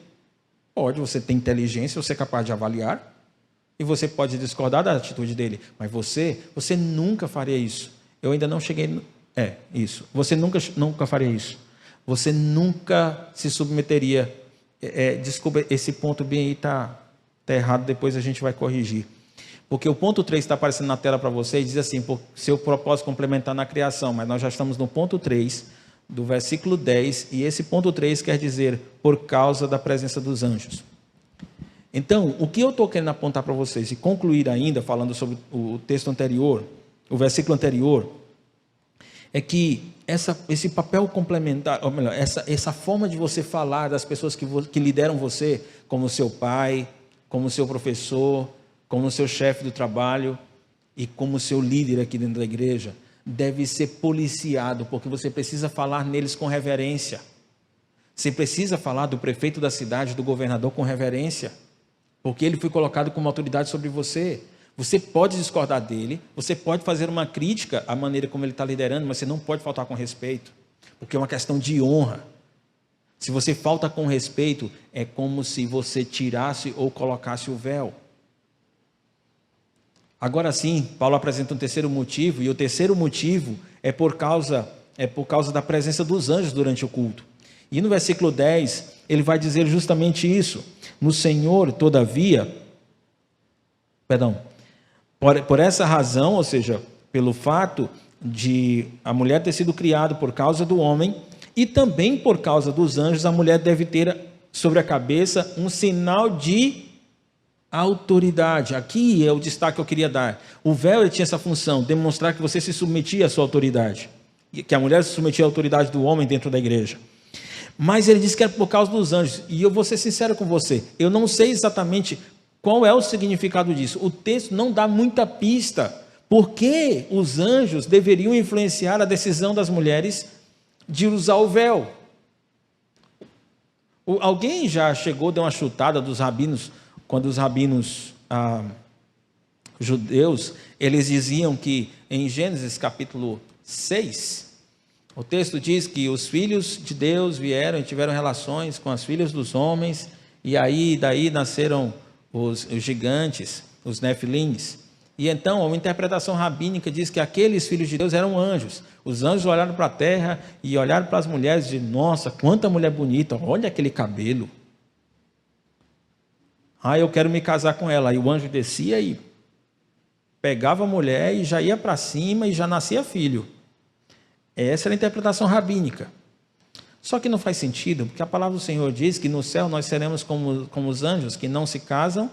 Pode, você tem inteligência, você é capaz de avaliar, e você pode discordar da atitude dele, mas você nunca faria isso. Eu ainda não cheguei... isso. Você nunca faria isso. Você nunca se submeteria... desculpa, esse ponto bem aí está errado, depois a gente vai corrigir. Porque o ponto 3 está aparecendo na tela para vocês, diz assim, por seu propósito complementar na criação, mas nós já estamos no ponto 3, do versículo 10, e esse ponto 3 quer dizer, por causa da presença dos anjos. Então, o que eu estou querendo apontar para vocês, e concluir ainda, falando sobre o texto anterior, o versículo anterior, é que esse papel complementar, ou melhor, essa forma de você falar das pessoas que lideram você, como seu pai, como seu professor, como seu chefe do trabalho e como seu líder aqui dentro da igreja, deve ser policiado, porque você precisa falar neles com reverência. Você precisa falar do prefeito da cidade, do governador com reverência, porque ele foi colocado como autoridade sobre você. Você pode discordar dele, você pode fazer uma crítica à maneira como ele está liderando, mas você não pode faltar com respeito, porque é uma questão de honra. Se você falta com respeito, é como se você tirasse ou colocasse o véu. Agora sim, Paulo apresenta um terceiro motivo, e o terceiro motivo é por causa da presença dos anjos durante o culto. E no versículo 10, ele vai dizer justamente isso. No Senhor, todavia, por essa razão, ou seja, pelo fato de a mulher ter sido criada por causa do homem, e também por causa dos anjos, a mulher deve ter sobre a cabeça um sinal de autoridade. Aqui é o destaque que eu queria dar. O véu ele tinha essa função, demonstrar que você se submetia à sua autoridade, que a mulher se submetia à autoridade do homem dentro da igreja. Mas ele disse que era por causa dos anjos, e eu vou ser sincero com você, eu não sei exatamente qual é o significado disso. O texto não dá muita pista, porque os anjos deveriam influenciar a decisão das mulheres de usar o véu. Alguém já chegou, deu uma chutada dos rabinos, quando os rabinos judeus, eles diziam que em Gênesis capítulo 6, o texto diz que os filhos de Deus vieram e tiveram relações com as filhas dos homens, e aí daí nasceram os gigantes, os nefilins. E então, uma interpretação rabínica diz que aqueles filhos de Deus eram anjos. Os anjos olharam para a terra e olharam para as mulheres e disseram: nossa, quanta mulher bonita, olha aquele cabelo. Eu quero me casar com ela. Aí o anjo descia e pegava a mulher e já ia para cima e já nascia filho. Essa era a interpretação rabínica. Só que não faz sentido, porque a palavra do Senhor diz que no céu nós seremos como os anjos, que não se casam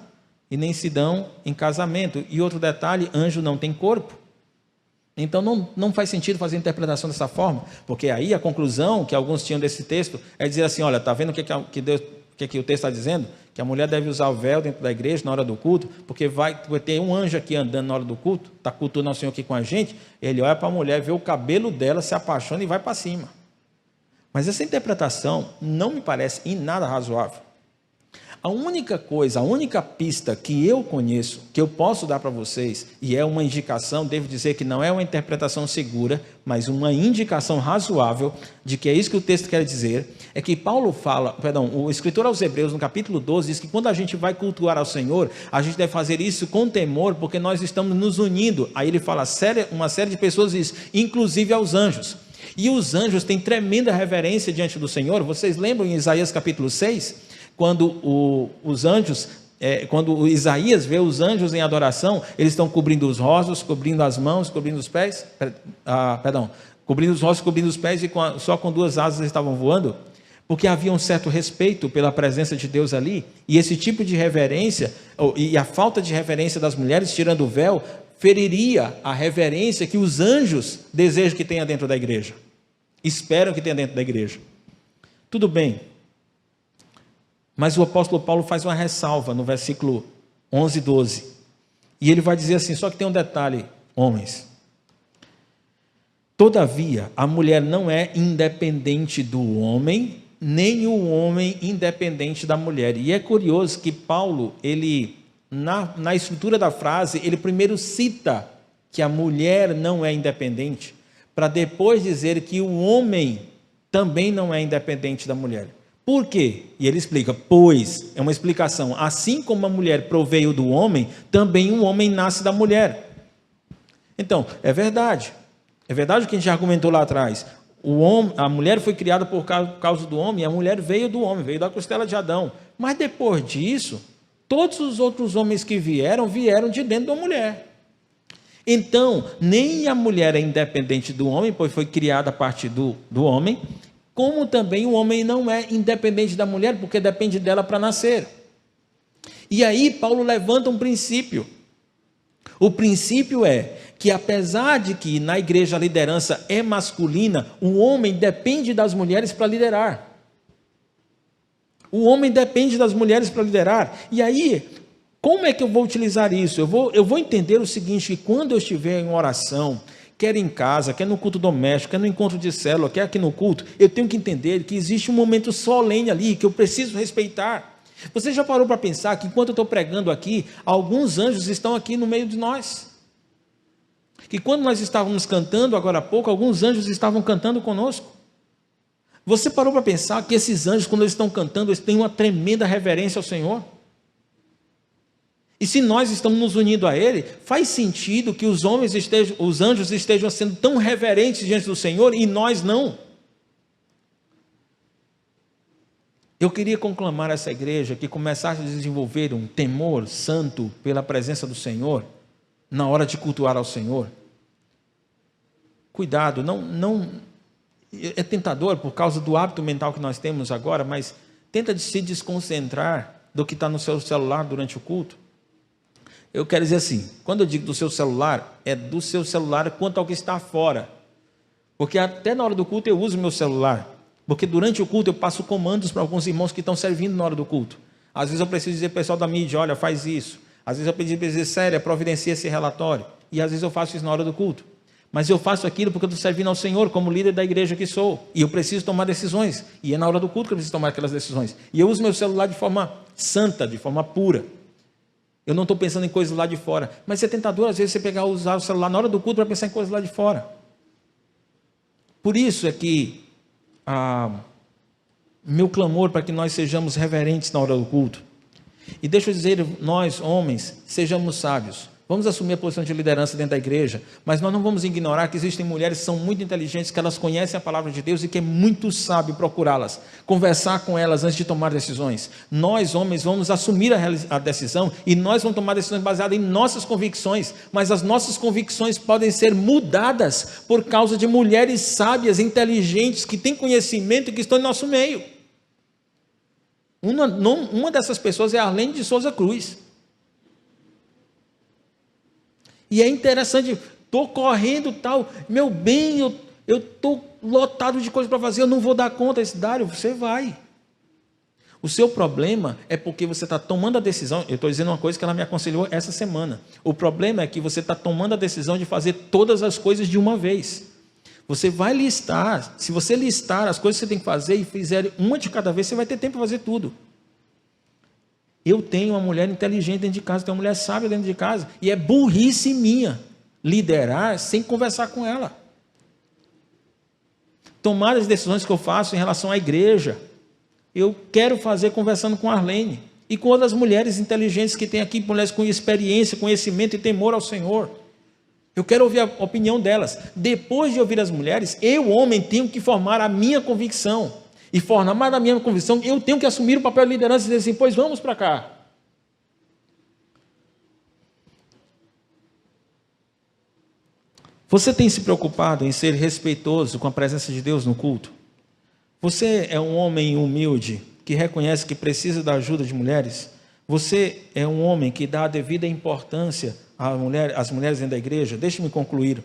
e nem se dão em casamento. E outro detalhe, anjo não tem corpo. Então não faz sentido fazer a interpretação dessa forma, porque aí a conclusão que alguns tinham desse texto é dizer assim: olha, está vendo o que o texto está dizendo? Que a mulher deve usar o véu dentro da igreja na hora do culto, porque vai ter um anjo aqui andando na hora do culto, está cultuando ao Senhor aqui com a gente, ele olha para a mulher, vê o cabelo dela, se apaixona e vai para cima. Mas essa interpretação não me parece em nada razoável. A única pista que eu conheço, que eu posso dar para vocês, e é uma indicação, devo dizer que não é uma interpretação segura, mas uma indicação razoável de que é isso que o texto quer dizer, é que o escritor aos Hebreus, no capítulo 12, diz que quando a gente vai cultuar ao Senhor, a gente deve fazer isso com temor, porque nós estamos nos unindo. Aí ele fala, uma série de pessoas diz, inclusive aos anjos. E os anjos têm tremenda reverência diante do Senhor. Vocês lembram em Isaías capítulo 6? Quando quando Isaías vê os anjos em adoração, eles estão cobrindo os rostos, cobrindo as mãos, cobrindo os pés, cobrindo os rostos, cobrindo os pés, e só com duas asas eles estavam voando, porque havia um certo respeito pela presença de Deus ali, e esse tipo de reverência, e a falta de reverência das mulheres, tirando o véu, feriria a reverência que os anjos desejam que tenha dentro da igreja, esperam que tenha dentro da igreja. Tudo bem. Mas o apóstolo Paulo faz uma ressalva no versículo 11 e 12. E ele vai dizer assim, só que tem um detalhe, homens. Todavia, a mulher não é independente do homem, nem o homem independente da mulher. E é curioso que Paulo, na estrutura da frase, ele primeiro cita que a mulher não é independente, para depois dizer que o homem também não é independente da mulher. Por quê? E ele explica, pois, é uma explicação, assim como a mulher proveio do homem, também o homem nasce da mulher. Então, é verdade o que a gente argumentou lá atrás, a mulher foi criada por causa do homem, e a mulher veio do homem, veio da costela de Adão, mas depois disso, todos os outros homens que vieram de dentro da mulher. Então, nem a mulher é independente do homem, pois foi criada a partir do homem, como também o homem não é independente da mulher, porque depende dela para nascer. E aí Paulo levanta um princípio. O princípio é que, apesar de que na igreja a liderança é masculina, o homem depende das mulheres para liderar. O homem depende das mulheres para liderar. E aí, como é que eu vou utilizar isso? Eu vou entender o seguinte, que quando eu estiver em oração, quer em casa, quer no culto doméstico, quer no encontro de célula, quer aqui no culto, eu tenho que entender que existe um momento solene ali, que eu preciso respeitar. Você já parou para pensar que enquanto eu estou pregando aqui, alguns anjos estão aqui no meio de nós? Que quando nós estávamos cantando agora há pouco, alguns anjos estavam cantando conosco? Você parou para pensar que esses anjos, quando eles estão cantando, eles têm uma tremenda reverência ao Senhor? E se nós estamos nos unindo a Ele, faz sentido que os anjos estejam sendo tão reverentes diante do Senhor e nós não. Eu queria conclamar essa igreja que começasse a desenvolver um temor santo pela presença do Senhor, na hora de cultuar ao Senhor. Cuidado, não é tentador por causa do hábito mental que nós temos agora, mas tenta de se desconcentrar do que está no seu celular durante o culto. Eu quero dizer assim, quando eu digo do seu celular, é do seu celular quanto ao que está fora. Porque até na hora do culto eu uso meu celular. Porque durante o culto eu passo comandos para alguns irmãos que estão servindo na hora do culto. Às vezes eu preciso dizer para o pessoal da mídia, olha, faz isso. Às vezes eu preciso dizer, sério, providencia esse relatório. E às vezes eu faço isso na hora do culto. Mas eu faço aquilo porque eu estou servindo ao Senhor como líder da igreja que sou. E eu preciso tomar decisões. E é na hora do culto que eu preciso tomar aquelas decisões. E eu uso meu celular de forma santa, de forma pura. Eu não estou pensando em coisas lá de fora. Mas é tentador, às vezes, você pegar usar o celular na hora do culto para pensar em coisas lá de fora. Por isso é que meu clamor para que nós sejamos reverentes na hora do culto. E deixa eu dizer, nós, homens, sejamos sábios. Vamos assumir a posição de liderança dentro da igreja, mas nós não vamos ignorar que existem mulheres que são muito inteligentes, que elas conhecem a palavra de Deus e que é muito sábio procurá-las, conversar com elas antes de tomar decisões. Nós, homens, vamos assumir a decisão e nós vamos tomar decisões baseadas em nossas convicções, mas as nossas convicções podem ser mudadas por causa de mulheres sábias, inteligentes, que têm conhecimento e que estão em nosso meio. Uma dessas pessoas é a Arlene de Souza Cruz. E é interessante, estou correndo tal, meu bem, eu estou lotado de coisas para fazer, eu não vou dar conta. Dário, você vai. O seu problema é porque você está tomando a decisão, eu estou dizendo uma coisa que ela me aconselhou essa semana. O problema é que você está tomando a decisão de fazer todas as coisas de uma vez. Você vai listar, se você listar as coisas que você tem que fazer e fizer uma de cada vez, você vai ter tempo para fazer tudo. Eu tenho uma mulher inteligente dentro de casa, tenho uma mulher sábia dentro de casa, e é burrice minha liderar sem conversar com ela. Tomar as decisões que eu faço em relação à igreja, eu quero fazer conversando com a Arlene e com outras mulheres inteligentes que tem aqui, mulheres com experiência, conhecimento e temor ao Senhor. Eu quero ouvir a opinião delas. Depois de ouvir as mulheres, eu, homem, tenho que formar a minha convicção. E formar a minha convicção, eu tenho que assumir o papel de liderança e dizer assim, pois vamos para cá. Você tem se preocupado em ser respeitoso com a presença de Deus no culto? Você é um homem humilde, que reconhece que precisa da ajuda de mulheres? Você é um homem que dá a devida importância às mulheres dentro da igreja? Deixe-me concluir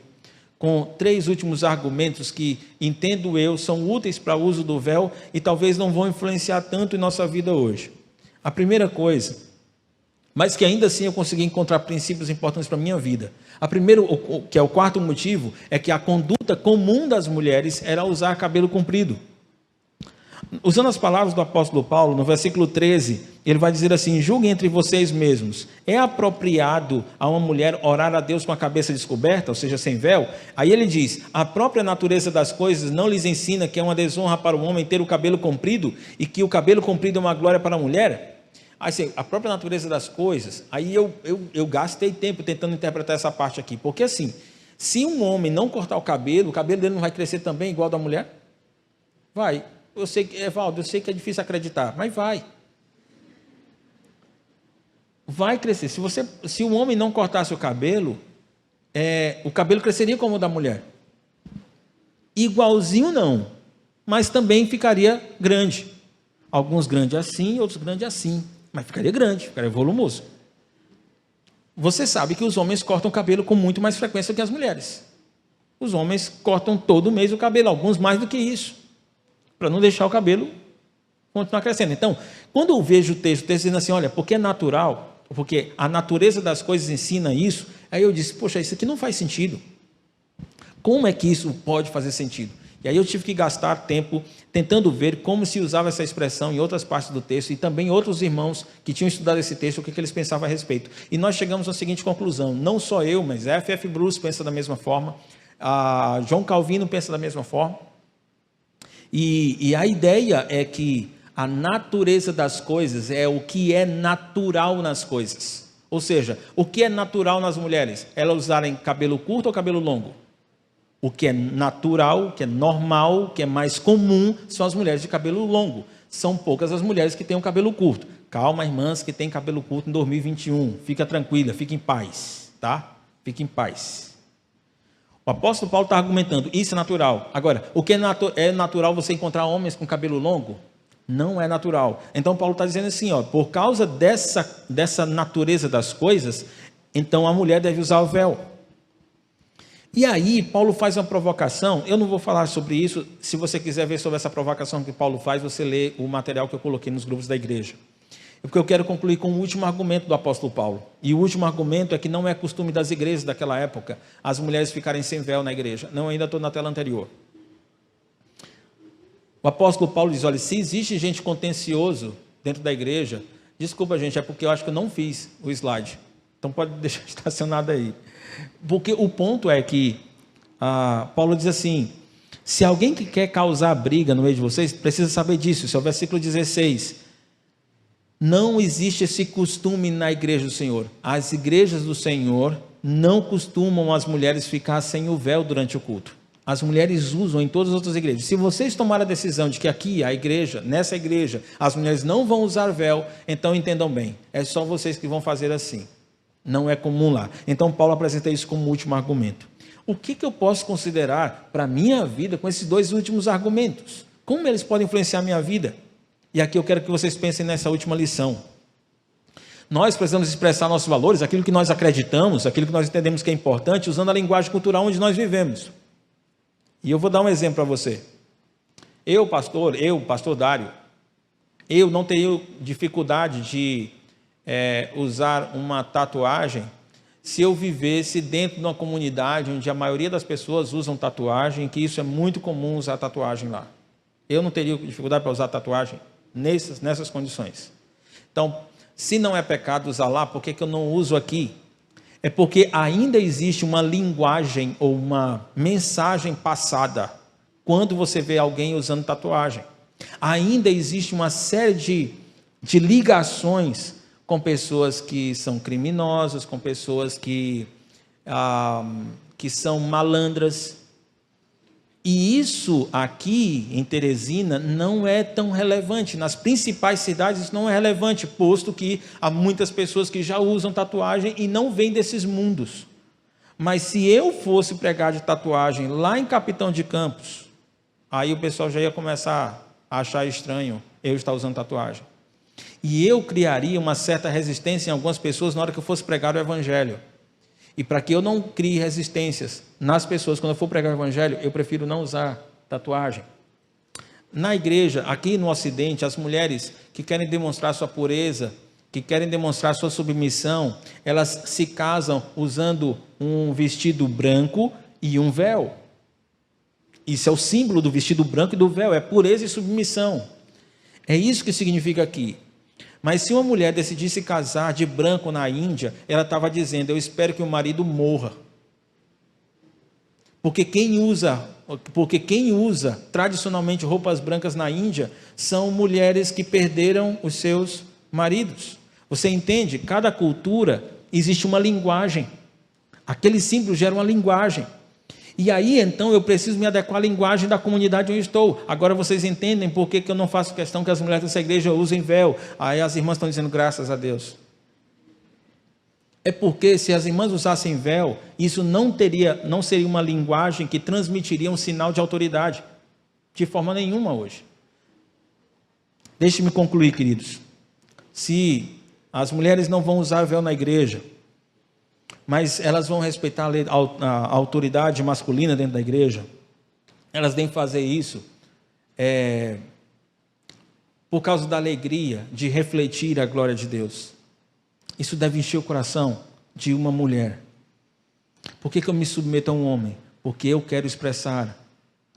com 3 últimos argumentos que, entendo eu, são úteis para o uso do véu e talvez não vão influenciar tanto em nossa vida hoje. A primeira coisa, mas que ainda assim eu consegui encontrar princípios importantes para a minha vida. A primeira, que é o quarto motivo, é que a conduta comum das mulheres era usar cabelo comprido. Usando as palavras do apóstolo Paulo, no versículo 13, ele vai dizer assim, julguem entre vocês mesmos, é apropriado a uma mulher orar a Deus com a cabeça descoberta, ou seja, sem véu? Aí ele diz, a própria natureza das coisas não lhes ensina que é uma desonra para o homem ter o cabelo comprido, e que o cabelo comprido é uma glória para a mulher? Assim, a própria natureza das coisas, aí eu gastei tempo tentando interpretar essa parte aqui, porque assim, se um homem não cortar o cabelo dele não vai crescer também igual ao da mulher? Vai. Eu sei que, Evaldo, eu sei que é difícil acreditar, mas vai. Vai crescer. Se o homem não cortasse o cabelo cresceria como o da mulher. Igualzinho não, mas também ficaria grande. Alguns grandes assim, outros grandes assim, mas ficaria grande, ficaria volumoso. Você sabe que os homens cortam o cabelo com muito mais frequência que as mulheres. Os homens cortam todo mês o cabelo, alguns mais do que isso, para não deixar o cabelo continuar crescendo. Então, quando eu vejo o texto dizendo assim, olha, porque é natural, porque a natureza das coisas ensina isso, aí eu disse, poxa, isso aqui não faz sentido. Como é que isso pode fazer sentido? E aí eu tive que gastar tempo tentando ver como se usava essa expressão em outras partes do texto e também outros irmãos que tinham estudado esse texto, o que eles pensavam a respeito. E nós chegamos à seguinte conclusão, não só eu, mas F.F. Bruce pensa da mesma forma, João Calvino pensa da mesma forma, e a ideia é que a natureza das coisas é o que é natural nas coisas. Ou seja, o que é natural nas mulheres? Elas usarem cabelo curto ou cabelo longo? O que é natural, o que é normal, o que é mais comum são as mulheres de cabelo longo. São poucas as mulheres que têm o cabelo curto. Calma, irmãs que têm cabelo curto em 2021. Fica tranquila, fique em paz, tá? Fique em paz. O apóstolo Paulo está argumentando, isso é natural. Agora, o que é natural você encontrar homens com cabelo longo? Não é natural. Então Paulo está dizendo assim, ó, por causa dessa natureza das coisas, então a mulher deve usar o véu. E aí Paulo faz uma provocação, eu não vou falar sobre isso, se você quiser ver sobre essa provocação que Paulo faz, você lê o material que eu coloquei nos grupos da igreja. Porque eu quero concluir com o último argumento do apóstolo Paulo. E o último argumento é que não é costume das igrejas daquela época as mulheres ficarem sem véu na igreja. Não, ainda estou na tela anterior. O apóstolo Paulo diz, olha, se existe gente contencioso dentro da igreja, desculpa gente, é porque eu acho que eu não fiz o slide. Então pode deixar estacionado aí. Porque o ponto é que Paulo diz assim, se alguém que quer causar briga no meio de vocês, precisa saber disso, esse é o versículo 16. Não existe esse costume na igreja do Senhor. As igrejas do Senhor não costumam as mulheres ficar sem o véu durante o culto. As mulheres usam em todas as outras igrejas. Se vocês tomarem a decisão de que aqui, a igreja, nessa igreja, as mulheres não vão usar véu, então entendam bem, é só vocês que vão fazer assim. Não é comum lá. Então Paulo apresenta isso como último argumento. O que eu posso considerar para a minha vida com esses dois últimos argumentos? Como eles podem influenciar a minha vida? E aqui eu quero que vocês pensem nessa última lição. Nós precisamos expressar nossos valores, aquilo que nós acreditamos, aquilo que nós entendemos que é importante, usando a linguagem cultural onde nós vivemos. E eu vou dar um exemplo para você. Eu, pastor Dário, eu não tenho dificuldade de usar uma tatuagem se eu vivesse dentro de uma comunidade onde a maioria das pessoas usam tatuagem, que isso é muito comum usar tatuagem lá. Eu não teria dificuldade para usar tatuagem nessas condições. Então, se não é pecado usar lá, por que eu não uso aqui? É porque ainda existe uma linguagem ou uma mensagem passada quando você vê alguém usando tatuagem. Ainda existe uma série de ligações com pessoas que são criminosas, com pessoas que são malandras. E isso aqui em Teresina não é tão relevante. Nas principais cidades isso não é relevante, posto que há muitas pessoas que já usam tatuagem e não vêm desses mundos. Mas se eu fosse pregar de tatuagem lá em Capitão de Campos, aí o pessoal já ia começar a achar estranho eu estar usando tatuagem. E eu criaria uma certa resistência em algumas pessoas na hora que eu fosse pregar o evangelho. E para que eu não crie resistências nas pessoas quando eu for pregar o evangelho, eu prefiro não usar tatuagem. Na igreja, aqui no Ocidente, as mulheres que querem demonstrar sua pureza, que querem demonstrar sua submissão, elas se casam usando um vestido branco e um véu. Isso é o símbolo do vestido branco e do véu, é pureza e submissão. É isso que significa aqui. Mas se uma mulher decidisse casar de branco na Índia, ela estava dizendo, eu espero que o marido morra. Porque quem usa tradicionalmente roupas brancas na Índia são mulheres que perderam os seus maridos. Você entende? Cada cultura existe uma linguagem. Aquele símbolo gera uma linguagem. E aí, então, eu preciso me adequar à linguagem da comunidade onde eu estou. Agora vocês entendem por que eu não faço questão que as mulheres dessa igreja usem véu. Aí as irmãs estão dizendo, graças a Deus. É porque se as irmãs usassem véu, isso não seria uma linguagem que transmitiria um sinal de autoridade. De forma nenhuma hoje. Deixe-me concluir, queridos. Se as mulheres não vão usar véu na igreja, mas elas vão respeitar a autoridade masculina dentro da igreja, elas devem fazer isso por causa da alegria de refletir a glória de Deus. Isso deve encher o coração de uma mulher. Por que eu me submeto a um homem? Porque eu quero expressar,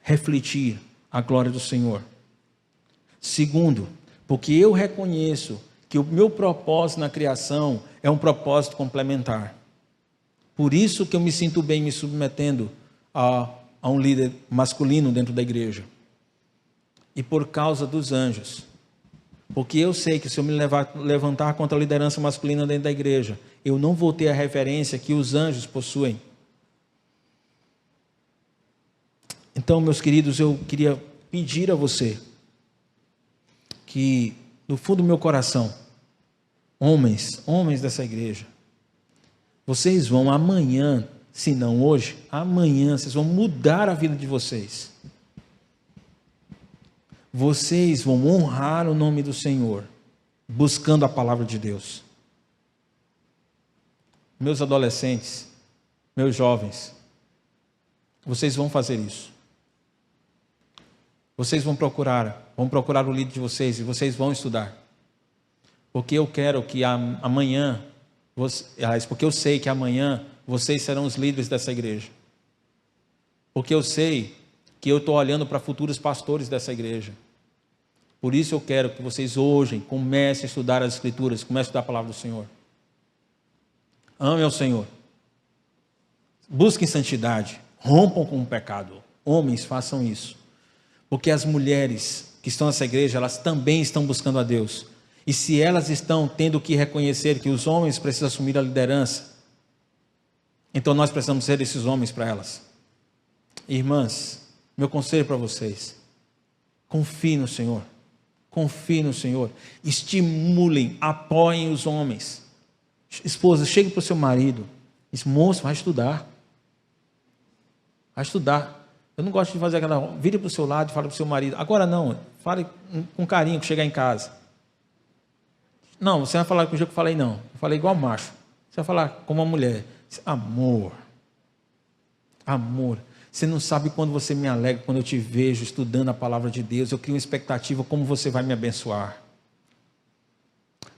refletir a glória do Senhor. Segundo, porque eu reconheço que o meu propósito na criação é um propósito complementar. Por isso que eu me sinto bem me submetendo a um líder masculino dentro da igreja. E por causa dos anjos. Porque eu sei que se eu me levantar contra a liderança masculina dentro da igreja, eu não vou ter a reverência que os anjos possuem. Então, meus queridos, eu queria pedir a você que, no fundo do meu coração, homens dessa igreja, vocês vão amanhã, se não hoje, amanhã vocês vão mudar a vida de vocês. Vocês vão honrar o nome do Senhor, buscando a palavra de Deus. Meus adolescentes, meus jovens, vocês vão fazer isso. Vocês vão procurar o líder de vocês e vocês vão estudar. Porque eu quero que amanhã, porque eu sei que amanhã vocês serão os líderes dessa igreja. Porque eu sei que eu estou olhando para futuros pastores dessa igreja. Por isso eu quero que vocês hoje comecem a estudar as Escrituras, comecem a estudar a palavra do Senhor. Amem ao Senhor. Busquem santidade. Rompam com o pecado. Homens, façam isso. Porque as mulheres que estão nessa igreja, elas também estão buscando a Deus. E se elas estão tendo que reconhecer que os homens precisam assumir a liderança, então nós precisamos ser esses homens para elas. Irmãs, meu conselho para vocês: confiem no Senhor. Confiem no Senhor. Estimulem, apoiem os homens. Esposa, chegue para o seu marido. Diz: moço, vai estudar. Vai estudar. Eu não gosto de fazer aquela... Vire para o seu lado e fale para o seu marido. Agora não, fale com carinho, que chegar em casa. Não, você vai falar com o jeito que eu falei, não. Eu falei igual macho. Você vai falar como uma mulher. Amor. Amor. Você não sabe quando você me alegra, quando eu te vejo estudando a palavra de Deus. Eu crio uma expectativa como você vai me abençoar.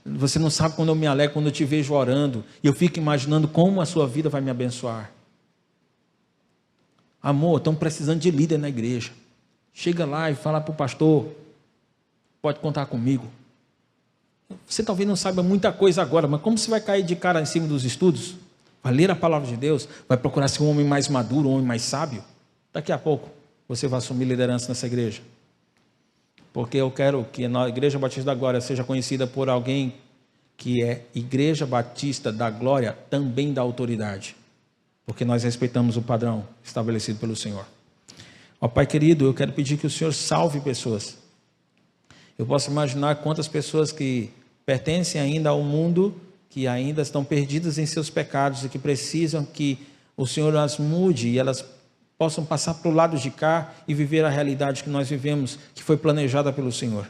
Você não sabe quando eu me alegro, quando eu te vejo orando. E eu fico imaginando como a sua vida vai me abençoar. Amor, estão precisando de líder na igreja. Chega lá e fala para o pastor: pode contar comigo. Você talvez não saiba muita coisa agora, mas como você vai cair de cara em cima dos estudos? Vai ler a palavra de Deus, vai procurar ser um homem mais maduro, um homem mais sábio. Daqui a pouco você vai assumir liderança nessa igreja. Porque eu quero que a Igreja Batista da Glória seja conhecida por alguém que é Igreja Batista da Glória, também da autoridade. Porque nós respeitamos o padrão estabelecido pelo Senhor. Ó Pai querido, eu quero pedir que o Senhor salve pessoas. Eu posso imaginar quantas pessoas que pertencem ainda ao mundo, que ainda estão perdidas em seus pecados e que precisam que o Senhor as mude e elas possam passar para o lado de cá e viver a realidade que nós vivemos, que foi planejada pelo Senhor.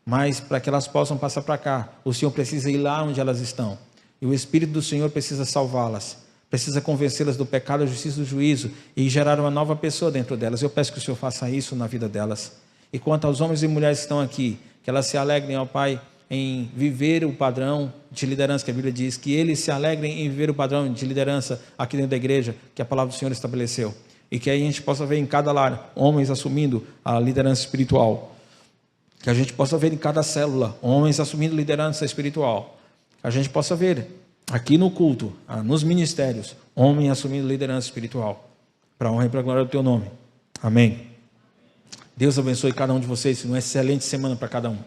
Mas para que elas possam passar para cá, o Senhor precisa ir lá onde elas estão. E o Espírito do Senhor precisa salvá-las. Precisa convencê-las do pecado, da justiça e do juízo e gerar uma nova pessoa dentro delas. Eu peço que o Senhor faça isso na vida delas. E quanto aos homens e mulheres que estão aqui, que elas se alegrem, ó Pai, em viver o padrão de liderança que a Bíblia diz, que eles se alegrem em viver o padrão de liderança aqui dentro da igreja, que a palavra do Senhor estabeleceu. E que aí a gente possa ver em cada lar, homens assumindo a liderança espiritual. Que a gente possa ver em cada célula, homens assumindo liderança espiritual. Que a gente possa ver aqui no culto, nos ministérios, homem assumindo liderança espiritual, para a honra e para a glória do teu nome. Amém. Deus abençoe cada um de vocês. Uma excelente semana para cada um.